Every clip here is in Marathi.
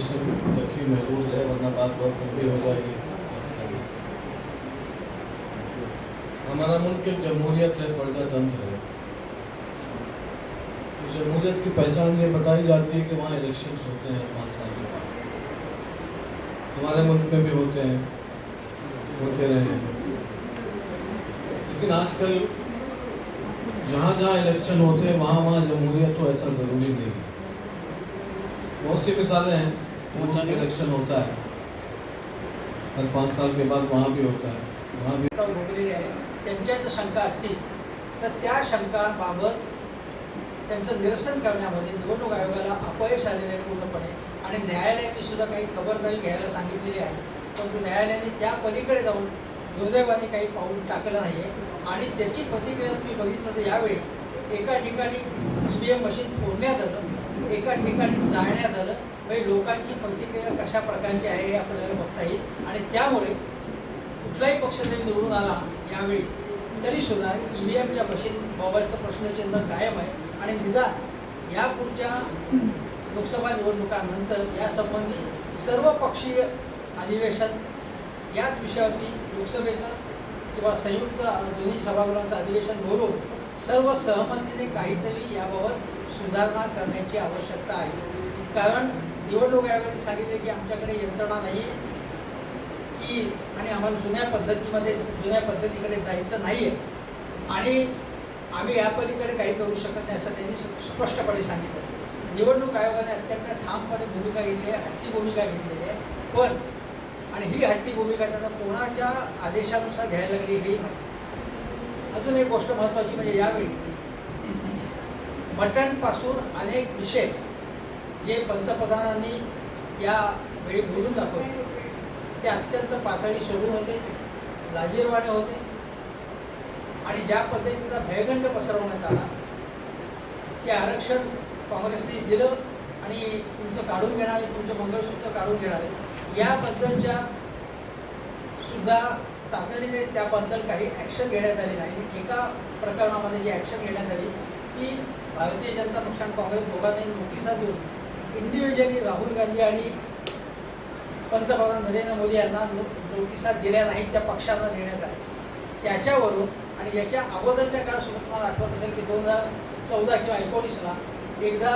कंडीशन काफ़ी महफूज है, वरना बात बहुत लंबी हो जाएगी। हमारा मुल्क एक जमहूरियत है, प्रजातंत्र है। जमहूरियत की पहचान ये बताई जाती है कि वहाँ इलेक्शंस होते हैं 5 साल के बाद। हमारे मुल्क में भी होते हैं, होते रहे हैं, लेकिन आजकल जहाँ जहाँ इलेक्शन होते हैं वहाँ वहाँ जमहूरियत तो ऐसा ज़रूरी नहीं है। बहुत सी मिसालें हैं, रूस में इलेक्शन होता है हर 5 साल के बाद, वहाँ भी होता है, वहाँ भी भोगलेले आहे। त्यांच्या जर शंका असतील तर त्या शंकाबाबत त्यांचं निरसन करण्यामध्ये निवडणूक आयोगाला अपयश आलेले आहे पूर्णपणे, आणि न्यायालयाने सुद्धा काही खबरदारी घ्यायला सांगितलेली आहे, परंतु न्यायालयाने त्या पलीकडे जाऊन दुर्दैवाने काही पाऊल टाकलं नाही आहे। आणि त्याची प्रतिक्रिया तुम्ही बघितलं तर यावेळी एका ठिकाणी EVM मशीन फोडण्यात आलं, एका ठिकाणी जाळण्यात आलं। म्हणजे लोकांची प्रतिक्रिया कशा प्रकारची आहे हे आपल्याला बघता येईल। आणि त्यामुळे कुठलाही पक्ष जरी निवडून आला यावेळी तरीसुद्धा EVMच्या मशीनबाबतचं प्रश्नचिन्ह कायम आहे। आणि निदान या पुढच्या लोकसभा निवडणुकांनंतर यासंबंधी सर्वपक्षीय अधिवेशन याच विषयावरती लोकसभेचं किंवा संयुक्त दोन्ही सभागृहांचं अधिवेशन बोलून सर्व सहमतीने काहीतरी याबाबत सुधारणा करण्याची आवश्यकता आहे। कारण निवडणूक आयोगाने सांगितले की आमच्याकडे यंत्रणा नाही आहे की, आणि आम्हाला जुन्या पद्धतीकडे जायचं नाही आहे आणि आम्ही या पलीकडे काही करू शकत नाही असं त्यांनी स्पष्टपणे सांगितलं। निवडणूक आयोगाने अत्यंत ठामपणे भूमिका घेतली आहे, हट्टी भूमिका घेतलेली आहे, पण आणि ही हट्टी भूमिका त्यांना कोणाच्या आदेशानुसार घ्यायला लागली हे नाही। अजून एक गोष्ट महत्त्वाची म्हणजे यावेळी मटणपासून अनेक विषय जे पंतप्रधानांनी यावेळी बोलून दाखवले ते अत्यंत पातळी सोडून होते, लाजिरवाणे होते, आणि ज्या पद्धतीचा भयगंड पसरवण्यात आला की आरक्षण काँग्रेसने दिलं आणि तुमचं काढून घेणारे, तुमचं मंगळसूत्र काढून घेणारे, याबद्दलच्या सुद्धा तातडीने त्याबद्दल काही ॲक्शन घेण्यात आली नाही। एका प्रकरणामध्ये जी ॲक्शन घेण्यात आली ती भारतीय जनता पक्ष आणि काँग्रेस दोघांनी नोटिसा देऊन इंडिव्हिज्युअली राहुल गांधी आणि पंतप्रधान नरेंद्र मोदी यांना नोटिसा दिल्या नाहीत, त्या पक्षांना देण्यात आल्या। त्याच्यावरून आणि याच्या अगोदरच्या काळात तुम्हाला आठवत असेल की 2014 किंवा 19ला एकदा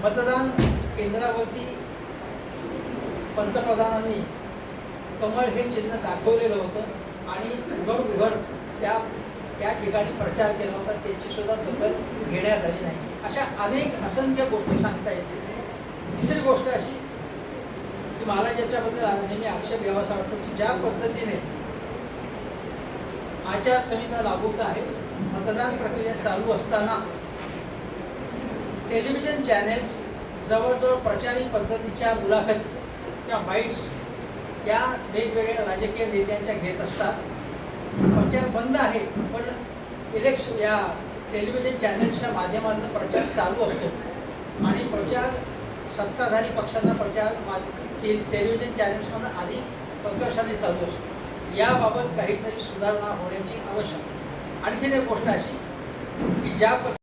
मतदान केंद्रावरती पंतप्रधानांनी कमळ हे चिन्ह दाखवलेलं होतं आणि उघड त्या ठिकाणी प्रचार केला होता, त्याची सुद्धा दखल घेण्यात आली नाही। अशा अनेक असंख्य गोष्टी सांगता येतील। तिसरी गोष्ट अशी की मला ज्याच्याबद्दल नेहमी आक्षेप घ्यावासा वाटतो की ज्या पद्धतीने आचारसंहिता लागू आहे, मतदान प्रक्रिया चालू असताना टेलिव्हिजन चॅनेल्स जवळजवळ प्रचारी पद्धतीच्या मुलाखती किंवा बाईट्स या वेगवेगळ्या राजकीय नेत्यांच्या घेत असतात। प्रचार बंद आहे, पण इलेक्शन या टेलिव्हिजन चॅनेल्सच्या माध्यमातून प्रचार चालू असतो आणि प्रचार सत्ताधारी पक्षाचा प्रचार टेलिव्हिजन चॅनेल्समधून आधी प्रकर्षाने चालू असतो। याबाबत काहीतरी सुधारणा होण्याची आवश्यकता। आणखीन एक गोष्ट अशी की ज्या